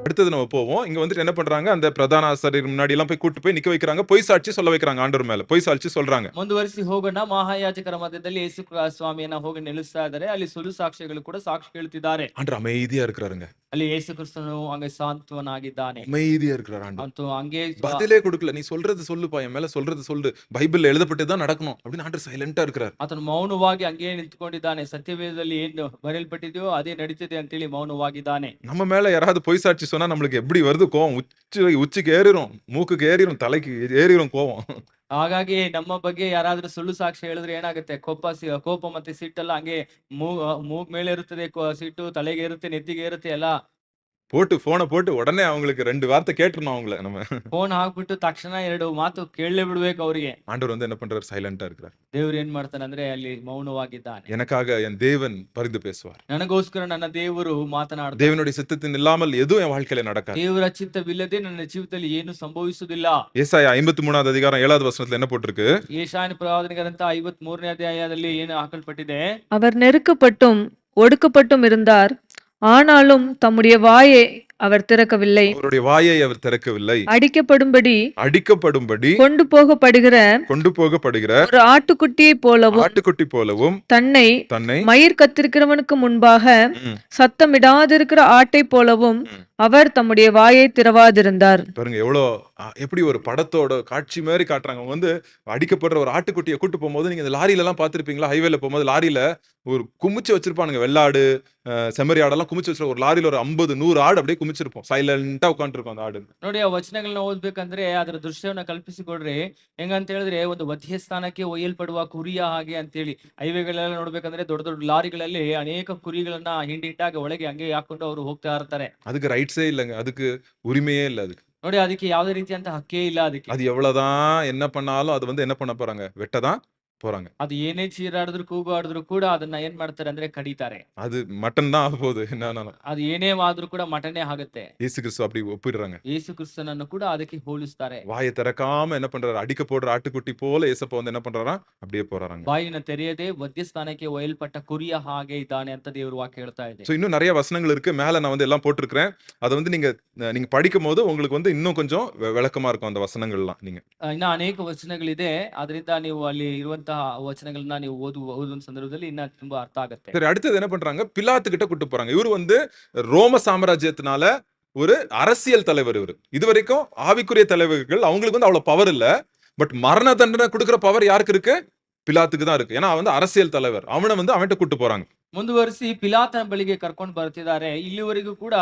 அடுத்தது நம்ம போவோம். இங்க வந்துட்டு என்ன பண்றாங்க, அந்த பிரதான ஆசாரியர் முன்னாடி எல்லாம் போய் கூட்டு போய் நிக்க வைக்கிறாங்க. பொய் சாட்சி சொல்ல வைக்கிறாங்க ஆண்டவர் மேல. பொய் சாட்சி சொல்றாங்க. ಮುಂದುವರಿಸಿ ಹೋಗೋಣ. ಮಹಾಯಾಜಕರ ಮಧ್ಯದಲ್ಲಿ ಯೇಸು ಸ್ವಾಮಿಯನ್ನ ಹೋಗಿ ನಿಲ್ಲಿಸ್ತಾ ಇದ್ದಾರೆ. ಅಲ್ಲಿ ಸುಳ್ಳು ಸಾಕ್ಷಿಗಳು ಕೂಡ ಸಾಕ್ಷಿ ಹೇಳ್ತಿದ್ದಾರೆ. ஆண்டவர் அமைதியா இருக்கிறாருங்க. ಅಲ್ಲಿ ಯೇಸು ಕ್ರಿಸ್ತನು ಹಂಗೆ ಸಾಂತ್ವನಾಗಿದ್ದಾನೆ. அமைதியா இருக்கிறார் ஆண்டவர். ಅಂತೂ ಹಂಗೆ பதிலே கொடுக்கல. நீ சொல்றது சொல்லுப்பா, என் மேல சொல்றது சொல்லு. பைபிள்ல எழுதப்பட்டதுதான் நடக்கணும் அப்படின்னு ஆண்டவர் சைலண்டா இருக்கிறார். ಆತನು ಮೌನವಾಗಿ ಹಂಗೆ ನಿಂತ್ಕೊಂಡಿದ್ದಾನೆ. ಸತ್ಯವೇದದಲ್ಲಿ ಏನು ಬರೆಯಲ್ಪಟ್ಟಿದೆಯೋ ಅದೇ ನಡೀತಿದೆ ಅಂತೇಳಿ ಮೌನವಾಗಿದ್ದಾನೆ. நம்ம மேல யாராவது பொய் சாட்சி சொன்னா நம்மளுக்கு எப்படி வருது கோவம்? உச்சிக்கு ஏறிரும், மூக்குக்கு ஏறிரும், தலைக்கு ஏறிரும் கோவம். ಹಾಗಾಗಿ ನಮ್ಮ ಬಗ್ಗೆ ಯಾರಾದ್ರೂ ಸುಳ್ಳು ಸಾಕ್ಷಿ ಹೇಳಿದ್ರೆ ಏನಾಗುತ್ತೆ, ಕೋಪ ಮತ್ತೆ ಸಿಟ್ಟೆಲ್ಲ ಹಂಗೆ ಮೂಗ್ ಮೇಲೆ ಇರುತ್ತದೆ, ಸಿಟ್ಟು ತಲೆಗೆ ಇರುತ್ತೆ, ನೆತ್ತಿಗೆ ಇರುತ್ತೆ ಎಲ್ಲ. போனை போட்டு உடனே அவங்களுக்கு 2 வார்த்தை கேட்டுறணும் அவங்கள நம்ம. ಫೋನ್ ಹಾಕ್ಬಿಟ್ಟು ತಕ್ಷಣ 2 ಮಾತು ಕೇಳಲೇ ಬಿಡ್ಬೇಕು ಅವರಿಗೆ. ஆண்டவர் வந்து என்ன பண்றாரு? சைலண்டா இருக்கிறார். ದೇವ್ರು ಏನ್ ಮಾಡ್ತಾನೆ ಅಂದ್ರೆ ಅಲ್ಲಿ ಮೌನವಾಗಿದ್ದಾನೆ. எனக்காக என் தேவன் பரிந்து பேசுவார். ನನಗೋಸ್ಕರ ನನ್ನ ದೇವರು ಮಾತನಾಡ್ತಾನೆ. தேவனுடைய சித்தத்தின் இல்லாமல் எதுவும் என் வாழ்க்கையில நடக்காது. ದೇವರ ಚಿತ್ತವಿಲ್ಲದೆ ನನ್ನ ಜೀವಿತದಲ್ಲಿ ಏನು ಸಂಭವಿಸುವುದಿಲ್ಲ. ஏசாயா 53வது அதிகாரம் 7வது வசனத்துல என்ன போட்டிருக்கு? ಯೆಶಾಯನ ಪ್ರವಾದನೆ ಗ್ರಂಥ 53ನೇ ಅಧ್ಯಾಯದಲ್ಲಿ ಏನು ಹಾಕಲ್ಪಟ್ಟಿದೆ? அவர் நெருக்கப்பட்டும் ஒடுக்கப்பட்டும் இருந்தார், ஆனாலும் தம்முடைய வாயை அவர் திறக்கவில்லை. அவருடைய வாயை அவர் திறக்கவில்லை. அடிக்கப்படும்படி கொண்டு போகப்படுகிற ஒரு ஆட்டுக்குட்டி போலவும் தன்னை மயிர் கத்திருக்கிறவனுக்கு முன்பாக சத்தமிடாதிருக்கிற ஆட்டை போலவும் அவர் தம்முடைய வாயை திறவாதிருந்தார். பாருங்க எப்படி ஒரு படத்தோட காட்சி மாதிரி காட்டுறாங்க. அவங்க வந்து அடிக்கப்படுற ஒரு ஆட்டுக்குட்டியை கூட்டு போகும்போது நீங்க இந்த லாரியில எல்லாம் பாத்திருப்பீங்களா? ஹைவேல போகும்போது லாரியில ஒரு குமிச்சு வச்சிருப்பானுங்க. வெள்ளாடு, செம்மறி ஆடெல்லாம் குமிச்சு வச்சிருக்க. ஒரு லாரியில ஒரு 50-100 ஆடு அப்படியே குமிச்சிருப்போம். ಸೈಲೆಂಟಾ ಉಟ್ಕೊಂಡಿರ್ಕೋ அந்த ಆಡು. ನೋಡಿ, ಆ ವಚನಗಳನ್ನ ಓದ್ಬೇಕಂದ್ರೆ ಅದರ ದೃಶ್ಯವನ್ನ ಕಲ್ಪಿಸಿಕೊಡ್ರಿ. ಹೆಂಗಂತ ಹೇಳಿದ್ರೆ ಒಂದು ವಧ್ಯಸ್ಥಾನಕ್ಕೆ ಒಯ್ಯಲ್ಪಡುವ ಕುರಿಯ ಹಾಗೆ ಅಂತೇಳಿ. ಹೈವೇಗಳೆಲ್ಲ ನೋಡ್ಬೇಕಂದ್ರೆ ದೊಡ್ಡ ದೊಡ್ಡ ಲಾರಿಗಳಲ್ಲಿ ಅನೇಕ ಕುರಿಗಳನ್ನ ಹಿಂಡಿಟ್ಟಾಗಿ ಒಳಗೆ ಹಂಗೆ ಹಾಕೊಂಡು ಅವರು ಹೋಗ್ತಾ ಇರ್ತಾರೆ. அதுக்கு ரைட்ஸே இல்லங்க, அதுக்கு உரிமையே இல்ல. அதுக்கு ನೋಡಿ, ಅದಕ್ಕೆ ಯಾವುದೇ ರೀತಿಯಂತ ಹಕ್ಕೇ ಇಲ್ಲ. ಅದಕ್ಕೆ அது எவ்வளவுதான் என்ன பண்ணாலும் அது வந்து என்ன பண்ண போறாங்க? வெட்டதான் போறாங்க. ಅದು ಏನೇ ಚೀರಾಡಿದ್ರು ಕೂಗಾಡಿದ್ರು ಕೂಡ ಅದನ್ನ ಏನ್ ಮಾಡ್ತಾರೆ ಅಂದ್ರೆ ಕಡಿತಾರೆ. அது மட்டன் தான் ஆக போகுது. என்னன்னாலும் ಅದು ಏನೇ ಆದ್ರೂ ಕೂಡ ಮಟನೇ ಆಗುತ್ತೆ. இயேசு கிறிஸ்து அப்படி ஒப்பிடுறாங்க. ಯೇಸು ಕ್ರಿಸ್ತನನ್ನು ಕೂಡ ಅದಕ್ಕೆ ಹೋಲಿಸ್ತಾರೆ. வாயை திறக்காம என்ன பண்றாரு? அடிக்க போடுற ஆட்டுக்குட்டி போல ஏசப்பா வந்து என்ன பண்றாரா? அப்படியே போறாங்க. ಬಾಯಿನ ತೆರೆಯದೆ ವಧ್ಯಸ್ಥಾನಕ್ಕೆ ಒಯ್ಯಲ್ಪಟ್ಟ ಕುರಿಯ ಹಾಗೆ ಇದ್ದಾನೆ ಅಂತ ದೇವರ ವಾಕ್ಯ ಹೇಳ್ತಾ ಇದೆ. சோ இன்னும் நிறைய வசனங்கள் இருக்கு. மேல நான் வந்து எல்லாம் போட்டுருக்கேன். அதை வந்து நீங்க படிக்கும் போது உங்களுக்கு வந்து இன்னும் கொஞ்சம் விளக்கமா இருக்கும் அந்த வசனங்கள்லாம். நீங்க ಇನ್ನ ಅನೇಕ ವಚನಗಳಿದೆ. ಅದರಿಂದ ನೀವು ಅಲ್ಲಿ ಇರುವಂತಹ ವಚನಗಳನ್ನ ನೀವು ಓದುವ ಸಂದರ್ಭದಲ್ಲಿ ಇನ್ನ ತುಂಬಾ ಅರ್ಥ ಆಗುತ್ತೆ. சரி, அடுத்தது என்ன பண்றாங்க? பிலாத்து கிட்ட கூட்டு போறாங்க. இவர் வந்து ரோம சாம்ராஜ்யத்தினால ஒரு அரசியல் தலைவர். இவர் இதுவரைக்கும் ஆவிக்குரிய தலைவர்கள் அவங்களுக்கு வந்து அவ்வளவு பவர் இல்ல. பட் மரண தண்டனை கொடுக்கிற பவர் யாருக்கு இருக்கு? பிலாத்துக்கு தான் இருக்கு. ஏன்னா அவன் வந்து அரசியல் தலைவர். அவன்கிட்ட கூட்டு போறாங்க. ಮುಂದುವರಿಸಿ ಪಿಲಾತನ ಬಳಿಗೆ ಕರ್ಕೊಂಡು ಬರ್ತಿದ್ದಾರೆ. ಇಲ್ಲಿವರೆಗೂ ಕೂಡ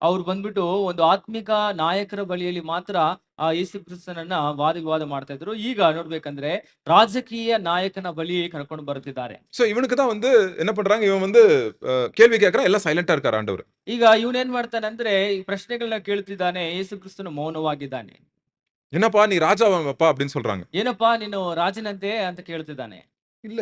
ಅವ್ರು ಬಂದ್ಬಿಟ್ಟು ಒಂದು ಆತ್ಮಿಕ ನಾಯಕರ ಬಳಿಯಲ್ಲಿ ಮಾತ್ರ ಆ ಯೇಸು ಕ್ರಿಸ್ತನನ್ನ ವಾದ ಮಾಡ್ತಾ ಇದ್ರು. ಈಗ ನೋಡ್ಬೇಕಂದ್ರೆ ರಾಜಕೀಯ ನಾಯಕನ ಬಳಿ ಕರ್ಕೊಂಡು ಬರ್ತಿದ್ದಾರೆ. சோ இவனுக்கு தான் வந்து என்ன பண்றாங்க? இவன் வந்து கேள்வி கேட்கறான். எல்லாம் சைலண்டா இருக்காரு ஆண்டவர். ಈಗ ಇವನೇನ್ ಮಾಡ್ತಾನೆ ಅಂದ್ರೆ ಈ ಪ್ರಶ್ನೆಗಳನ್ನ ಕೇಳ್ತಿದ್ದಾನೆ. ಯೇಸು ಕ್ರಿಸ್ತನು ಮೌನವಾಗಿದ್ದಾನೆ. என்னப்பா நீ ராஜாவாப்பா அப்படின்னு சொல்றாங்க. ಏನಪ್ಪಾ ನೀನು ರಾಜನಂತೆ ಅಂತ ಕೇಳ್ತಿದ್ದಾನೆ. இல்ல,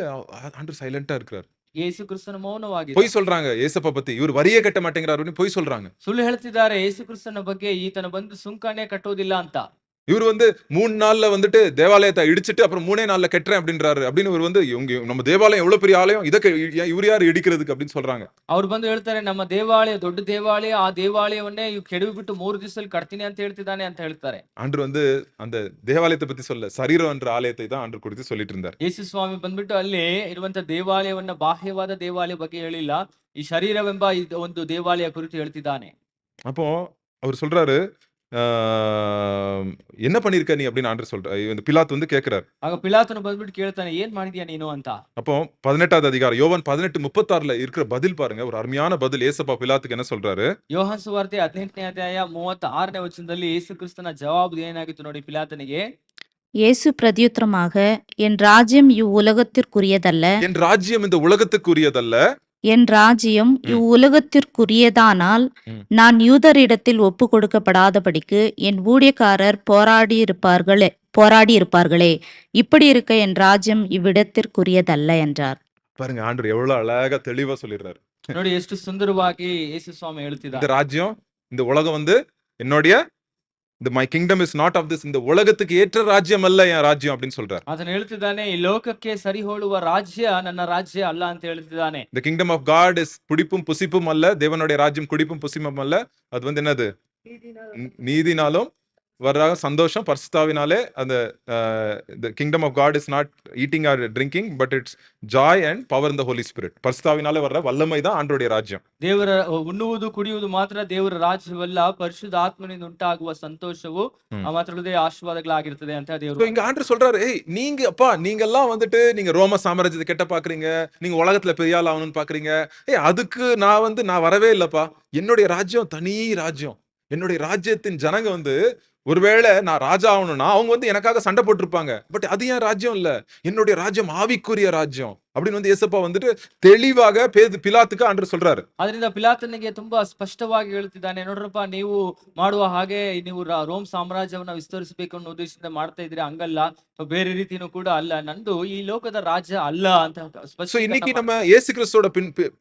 ஆண்டவர் சைலண்டா இருக்கிறார். ಯೇಸು ಕ್ರಿಸ್ತನು ಮೌನವಾಗಿ பொய் சொல்றாங்க. ஏசப்பா பத்தி இவர் வரியே கட்ட மாட்டேங்கிறாரு பொய் சொல்றாங்க. ಸುಳ್ಳು ಹೇಳ್ತಿದ್ದಾರೆ. ಯೇಸು ಕ್ರಿಸ್ತನ ಬಗ್ಗೆ ಈತನ ಬಂದು ಸುಂಕನೇ ಕಟ್ಟೋದಿಲ್ಲ ಅಂತ. இவர் வந்து 3 நாள்ல வந்துட்டு தேவாலயத்தை இடிச்சிட்டு அப்புறம் 3 நாள்ல கட்டுறேன் அப்படின்றாரு. அப்படின்னு இவர் வந்து நம்ம தேவாலயம் எவ்வளவு பெரிய ஆலயம், ಇದಕ್ಕೆ இவர் யார் இடிக்கிறதுக்கு அப்படின்னு சொல்றாங்க. ಅವ್ರು ಬಂದು ಹೇಳ್ತಾರೆ, ನಮ್ಮ ದೇವಾಲಯ ದೊಡ್ಡ ದೇವಾಲಯ, ಆ ದೇವಾಲಯವನ್ನೇ ಕೆಡವಿಬಿಟ್ಟು 3 ದಿವಸದಲ್ಲಿ ಕಟ್ತೀನಿ ಅಂತ ಹೇಳ್ತಿದ್ದಾನೆ ಅಂತ ಹೇಳ್ತಾರೆ. ஆண்டவர் வந்து அந்த தேவாலயத்தை பத்தி சொல்ல, சரீரம் என்ற ஆலயத்தை தான் ஆண்டவர் குறித்து சொல்லிட்டு இருந்தார். ಯೇಸು ಸ್ವಾಮಿ ಬಂದ್ಬಿಟ್ಟು ಅಲ್ಲಿ ಇರುವಂತ ದೇವಾಲಯವನ್ನ, ಬಾಹ್ಯವಾದ ದೇವಾಲಯ ಬಗ್ಗೆ ಹೇಳಿಲ್ಲ, ಈ ಶರೀರವೆಂಬ ಒಂದು ದೇವಾಲಯ ಕುರಿತು ಹೇಳ್ತಿದ್ದಾನೆ. அப்போ அவர் சொல்றாரு, என்ன பண்ணிருக்க நீ அப்படின்னு ஆண்டவர் சொல்றாரு. இந்த பிலாத்து வந்து கேக்குறாரு. ಆಗ ಪಿಲಾತನು ಬಂದ್ಬಿಟ್ಟು ಕೇಳ್ತಾನೆ, ಏನ್ ಮಾಡಿದ್ಯಾ ನೀನು ಅಂತ. அப்போ 18வது அதிகாரம் யோவான் 18:36ல இருக்கிற பதில் பாருங்க. ஒரு அருமையான பதில். ஏசப்பா பிலாத்துக்கு என்ன சொல்றாரு? ಯೋಹಾನ್ ಸುವಾರ್ತೆ 18ನೇ ಅಧ್ಯಾಯ 36ನೇ ವಚನದಲ್ಲಿ ಯೇಸು ಕ್ರಿಸ್ತನ ಜವಾಬು ಏನಾಗಿತ್ತು ನೋಡಿ ಪಿಲಾತನಿಗೆ. இயேசு பிரதியுத்தரமாக, என் ராஜ்யம் இவ்வுலகத்திற்குரியதல்ல. என் ராஜ்யம் இந்த உலகத்துக்குரியதல்ல. என் ராஜ்யம் இவ்வுலகத்திற்குரியதானால் நான் யூதரிடத்தில் ஒப்பு கொடுக்கப்படாதபடிக்கு என் ஊழியக்காரர் போராடி இருப்பார்களே. இப்படி இருக்க என் ராஜ்யம் இவ்விடத்திற்குரியதல்ல என்றார். பாருங்க, ஆண்டவர் எவ்வளவு அழகா தெளிவா சொல்லிடுறாரு. ನೋಡಿ, ಎಷ್ಟು ಸುಂದರವಾಗಿ ಯೇಸು ಸ್ವಾಮಿ ಹೇಳ್ತಿದ್ದಾರೆ. இந்த ராஜ்யம், இந்த உலகம் வந்து என்னுடைய, my kingdom is not of this. இந்த உலகத்துக்கு ஏற்ற ராஜ்யம் அல்ல என் ராஜ்யம் அப்படின்னு சொல்றாரு. ಅದನ್ನ ಹೇಳ್ತಿದ್ದಾನೆ, ಈ ಲೋಕಕ್ಕೆ ಸರಿ ಹೋಳುವ ರಾಜ್ಯ ನನ್ನ ರಾಜ್ಯ ಅಲ್ಲ ಅಂತ ಹೇಳ್ತಿದ್ದಾನೆ. The kingdom of God is குடிப்பும் புசிப்பும் அல்ல. தேவனுடைய ராஜ்யம் குடிப்பும் புசிப்பும் அல்ல. அது வந்து என்னது? நீதினாலும் வர்ற சந்தோஷம், பரிசுத்தாவினாலே அந்த the kingdom of God is not eating or drinking, but it's joy and power in the Holy Spirit. பரிசுத்தாவினாலே வர்ற வல்லமை தான் ஆண்டவருடைய ராஜ்யம். ದೇವರ ಉಣ್ಣುವುದು ಕುಡಿಯುವುದು ಮಾತ್ರ ದೇವರ ರಾಜ್ಯವಲ್ಲ, ಪರಿಶುದ್ಧ ಆತ್ಮನಿಂದ ಉಂಟಾಗುವ ಸಂತೋಷವು ಮಾತ್ರ ಹೃದಯ ಆಶೀರ್ವಾದಗಳಾಗಿರ್ತದೆ ಅಂತ So ದೇವರು. இங்க ஆண்டவர் சொல்றாரு, ஏய் நீங்க அப்பா நீங்க எல்லாம் வந்துட்டு நீங்க ரோம சாம்ராஜ்யத்தை கெட்ட பாக்குறீங்க, நீங்க உலகத்துல பெரிய ஆள் ஆகணும்னு பாக்குறீங்க. ஏய் அதுக்கு நான் வரவே இல்லப்பா. என்னுடைய ராஜ்யம் தனி ராஜ்யம். என்னுடைய ராஜ்யத்தின் ஜனங்க வந்து ஒருவேளை நான் ராஜா ஆகணும்னா அவங்க வந்து எனக்காக சண்டை போட்டிருப்பாங்க. பட் அது ஏன் ராஜ்யம் இல்ல, என்னுடைய ராஜ்யம் ஆவிக்குரிய ராஜ்யம் அப்படின்னு வந்து ஏசப்பா வந்துட்டு தெளிவாக பிலாத்துக்கு ஆண்டவர் சொல்றாரு. ಅದರಿಂದ ಪಿಲಾತನಿಗೆ ತುಂಬಾ ಸ್ಪಷ್ಟವಾಗಿ ಹೇಳುತ್ತಿದ್ದಾನೆ, ನೋಡ್ರಪ್ಪ ನೀವು ಮಾಡುವ ಹಾಗೆ ನೀವು ರೋಮ್ ಸಾಮ್ರಾಜ್ಯವನ್ನ ವಿಸ್ತರಿಸಬೇಕು ಅನ್ನೋ ಉದ್ದೇಶದಿಂದ ಮಾಡ್ತಾ ಇದ್ರಿ, ಹಂಗಲ್ಲ, ಬೇರೆ ರೀತಿನೂ ಕೂಡ ಅಲ್ಲ, ನಂದು ಈ ಲೋಕದ ರಾಜ್ಯ ಅಲ್ಲ ಅಂತ சோ இன்னைக்கு நம்ம இயேசு கிறிஸ்துவோட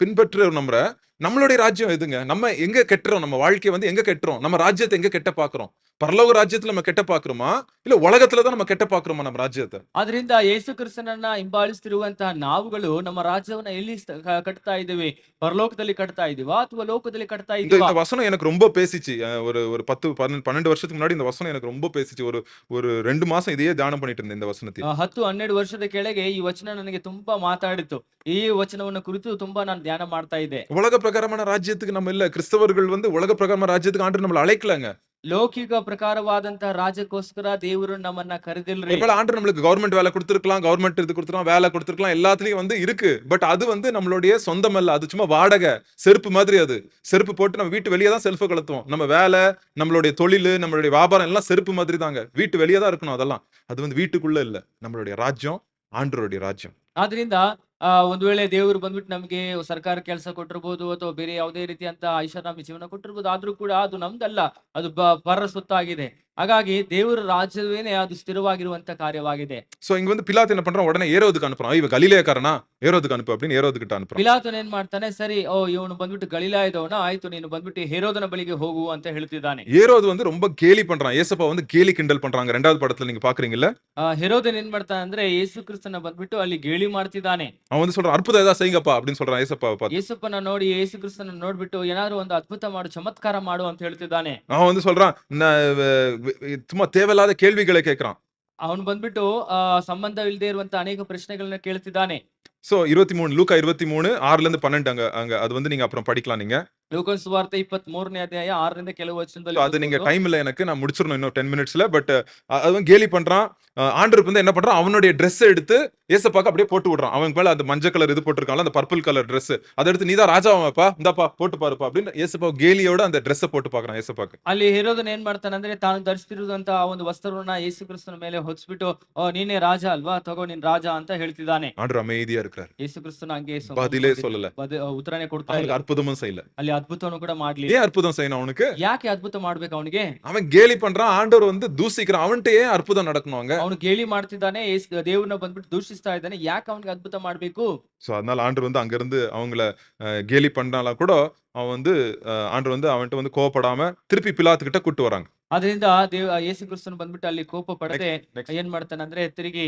பின்பற்ற நம்மளுடைய ராஜ்யம் எதுங்க? நம்ம எங்க கெட்டுறோம்? நம்ம வாழ்க்கையை வந்து எங்க கெட்டுறோம்? நம்ம ராஜ்யத்தை எங்க கெட்ட பாக்குறோம்? பரலோக ராஜ்யத்துல நம்ம கெட்ட பாக்குறோமா, இல்ல உலகத்துலதான் நம்ம கெட்ட பாக்குறோமா நம்ம ராஜ்யத்தை? ಅದರಿಂದ ಯೇಸು ಕ್ರಿಸ್ತನನ್ನ ಹಿಂಬಾಲಿಸ್ತಿರುವಂತಹ ನಾವುಗಳು ನಮ್ಮ ರಾಜ್ಯವನ್ನ ಎಲ್ಲಿ ಕಟ್ತಾ ಇದ್ದೇವೆ? ಪರಲೋಕದಲ್ಲಿ ಕಟ್ತಾ ಇದೀವಾ ಅಥವಾ ಲೋಕದಲ್ಲಿ ಕಟ್ತಾ இந்த ಇದೀವಾ? வசனம் எனக்கு ரொம்ப பேசிச்சு. ஒரு 10 12 வருஷத்துக்கு முன்னாடி இந்த வசனம் எனக்கு ரொம்ப பேசிச்சு. ஒரு 2 மாசம் இதையே தியானம் பண்ணிட்டு இருந்தேன் இந்த வசனத்தை. 10-12 ವರ್ಷದ ಕೆಳಗೆ ಈ ವಚನ ನನಗೆ ತುಂಬಾ ಮಾತಾಡಿತು. ಈ ವಚನವನ್ನು ಕುರಿತು ತುಂಬಾ ನಾನು ಧ್ಯಾನ ಮಾಡ್ತಾ ಇದ್ದೆ. உலக பிரகாரமான ராஜ்யத்துக்கு நம்ம இல்ல. கிறிஸ்தவர்கள் வந்து உலக பிரகாரமான ராஜ்யத்துக்கு ஆண்டு நம்மள அழைக்கலங்க. ಲೌಕಿಕ ಪ್ರಕಾರವಾದಂತಹ ರಾಜ್ಯಕ್ಕೋಸ್ಕರ ದೇವರು ನಮ್ಮನ್ನ ಕರೆದಿಲ್ರಿ. ஒருவேளை ஆண்டு நம்மளுக்கு கவர்மெண்ட் வேலை கொடுத்திருக்கலாம், கவர்மெண்ட் இது கொடுத்திருக்கலாம், வேலை கொடுத்திருக்கலாம், எல்லாத்துலயும் வந்து இருக்கு. பட் அது வந்து நம்மளுடைய சொந்தம் அல்ல. அது சும்மா வாடகை, செருப்பு மாதிரி. அது செருப்பு போட்டு நம்ம வீட்டு வெளியே தான் செல்ஃபை கலத்துவோம். நம்ம வேலை, நம்மளுடைய தொழில், நம்மளுடைய வியாபாரம் எல்லாம் செருப்பு மாதிரி தாங்க. வீட்டு வெளியே தான் இருக்கணும். அதெல்லாம் அது வந்து வீட்டுக்குள்ள இல்ல. நம்மளுடைய ராஜ்யம் ஆண்டவருடைய ராஜ்யம். ಆದ್ರಿಂದ ಒಂದ್ ವೇಳೆ ದೇವರು ಬಂದ್ಬಿಟ್ಟು ನಮ್ಗೆ ಸರ್ಕಾರ ಕೆಲಸ ಕೊಟ್ಟಿರ್ಬೋದು ಅಥವಾ ಬೇರೆ ಯಾವುದೇ ರೀತಿಯಂತ ಐಷಾರಾಮಿ ಜೀವನ ಕೊಟ್ಟಿರ್ಬೋದು, ಆದ್ರೂ ಕೂಡ ಅದು ನಮ್ದಲ್ಲ, ಅದು ಪರರ ಸೊತ್ತಾಗಿದೆ. ಹಾಗಾಗಿ ದೇವರ ರಾಜ್ಯವೇನೆ ಅದು ಸ್ಥಿರವಾಗಿರುವಂತ ಕಾರ್ಯವಾಗಿದೆ. சோ இங்க வந்து பிலாத்து என்ன பண்றான், உடனே ஏரோதுக்கு அனுப்புறான். இவ கலிலேயக்காரனா, ஏரோதுக்கு அனுப்பு அப்படின்னு ஏரோதுகிட்ட அனுப்புறான். ಪಿಲಾತನ ಏನ್ ಮಾಡ್ತಾನೆ, ಸರಿ ಇವನು ಬಂದ್ಬಿಟ್ಟು ಗಲಿಲಾಯದವನ, ಆಯ್ತು ನೀನು ಬಂದ್ಬಿಟ್ಟು ಹೇರೋದನ ಬಳಿಗೆ ಹೋಗು ಅಂತ ಹೇಳ್ತಿದ್ದಾನೆ. ஏரோது வந்து ரொம்ப கேலி பண்றான். ஏசப்பா வந்து கேலி கிண்டல் பண்றாங்க. 2வது படத்துல நீங்க பாக்குறீங்கல்ல. ಹೆರೋದನ್ ಏನ್ ಮಾಡ್ತಾನೆ ಅಂದ್ರೆ ಯೇಸು ಕ್ರಿಸ್ತನ ಬಂದ್ಬಿಟ್ಟು ಅಲ್ಲಿ ಗೇಲಿ ಮಾಡ್ತಿದ್ದಾನೆ. அவன் வந்து சொல்றான், அற்புதம் ஏதாவது செய்யுங்கப்பா அப்படின்னு சொல்றான் ஏசப்பாவை பார்த்து. ಯೇಸುಪ್ಪನ ನೋಡಿ, ಯೇಸು ಕ್ರಿಸ್ತನ ನೋಡ್ಬಿಟ್ಟು ಏನಾದ್ರು ಒಂದು ಅದ್ಭುತ ಮಾಡು, ಚಮತ್ಕಾರ ಮಾಡು ಅಂತ ಹೇಳ್ತಿದ್ದಾನೆ. அவன் வந்து சொல்றான், சும்மா தேவையில்லாத கேள்விகளை கேட்கிறான். ಅವನು ಬಂದ್ಬಿಟ್ಟು ಸಂಬಂಧವಿಲ್ಲದೆ ಇರುವಂತ ಅನೇಕ ಪ್ರಶ್ನೆಗಳನ್ನ ಕೇಳ್ತಿದ್ದಾನೆ. சோ 23 லூக்கா 23 6ல இருந்து 12 அங்க அது வந்து நீங்க அப்புறம் படிக்கலாம். நீங்க ಲೋಕನ ಸುವಾರ್ತೆ 23ನೇ ಅಧ್ಯಾಯ 6ರಿಂದ ಕೆಲವು ವಚನದಲ್ಲಿ அது நீங்க டைம் இல்ல எனக்கு, நான் முடிச்சிரணும் இன்னும் 10 மினிட்ஸ்ல. பட் அதுவும் கேலி பண்றான். ஆண்டவர் வந்து என்ன பண்றான், அவனுடைய Dress எடுத்து ஏசப்பாக்கு அப்படியே போட்டு விடுறான். அவன் மேல அந்த மஞ்சள் கலர் இது போட்டிருக்கான்ல, அந்த பர்பிள் கலர் Dress, அதை எடுத்து நீதான் ராஜாவாப்பா, இந்தாப்பா போட்டு பாருப்பா அப்படின்னு ஏசப்பா கேலியோட அந்த Dress போட்டு பாக்குறான் ஏசப்பாக்கு. ಅಲ್ಲಿ ಹೆರೋದನ ಏನ್ ಮಾಡ್ತಾನೆ ಅಂದ್ರೆ, ತಾನು ಧರಿಸ್ತಿರುವಂತ ಒಂದು ವಸ್ತ್ರವನ್ನ ಯೇಸು ಕ್ರಿಸ್ತನ ಮೇಲೆ ಹೊಚ್ಬಿಟ್ಟು, ನೀನೇ ರಾಜ ಅಲ್ವಾ, ತಗೋ ನೀನ್ ರಾಜ ಅಂತ ಹೇಳ್ತಿದ್ದಾನೆ. ஆண்டவர் அமைதியா இருக்கிறார். ಯೇಸು ಕ್ರಿಸ್ತನ ಹಂಗೆ பதிலே சொல்லல, ಉತ್ತರನೇ ಕೊಡ್ತಾ அவனுக்கு ಇಲ್ಲ. அற்புதமும் செய்யல. ಅಲ್ಲಿ ಅದ್ಭುತವನ್ನು ಕೂಡ ಮಾಡ್ಲಿ. ஏன் அற்புதம் செய்யணும் அவனுக்கு? ಯಾಕೆ ಅದ್ಭುತ ಮಾಡ್ಬೇಕು ಅವನಿಗೆ? அவன் கேலி பண்றான், ஆண்டவர் வந்து தூசிக்கிறான். அவன்கிட்ட ஏன் அற்புதம் நடக்கணும் அங்க? ಅವನು ಗೇಲಿ ಮಾಡ್ತಿದ್ದಾನೆ, ದೇವ್ರನ್ನ ಬಂದ್ಬಿಟ್ಟು ದೂಷಿಸ್ತಾ ಇದ್ದಾನೆ, ಯಾಕೆ ಅವನಿಗೆ ಅದ್ಭುತ ಮಾಡ್ಬೇಕು? சோ அதனால ஆண்டவர் வந்து அங்க இருந்து அவங்கள கேலி பண்ணாலும் கூட அவன் வந்து ஆண்டவர் வந்து அவன்கிட்ட வந்து கோவப்படாம திருப்பி பிலாத்து கிட்ட கூட்டு வராங்க. ಅದರಿಂದ ಯೇಸು ಕ್ರಿಸ್ತನು ಬಂದ್ಬಿಟ್ಟು ಅಲ್ಲಿ ಕೋಪ ಪಡದೆ ಏನ್ ಮಾಡ್ತಾನೆ ಅಂದ್ರೆ, ತಿರುಗಿ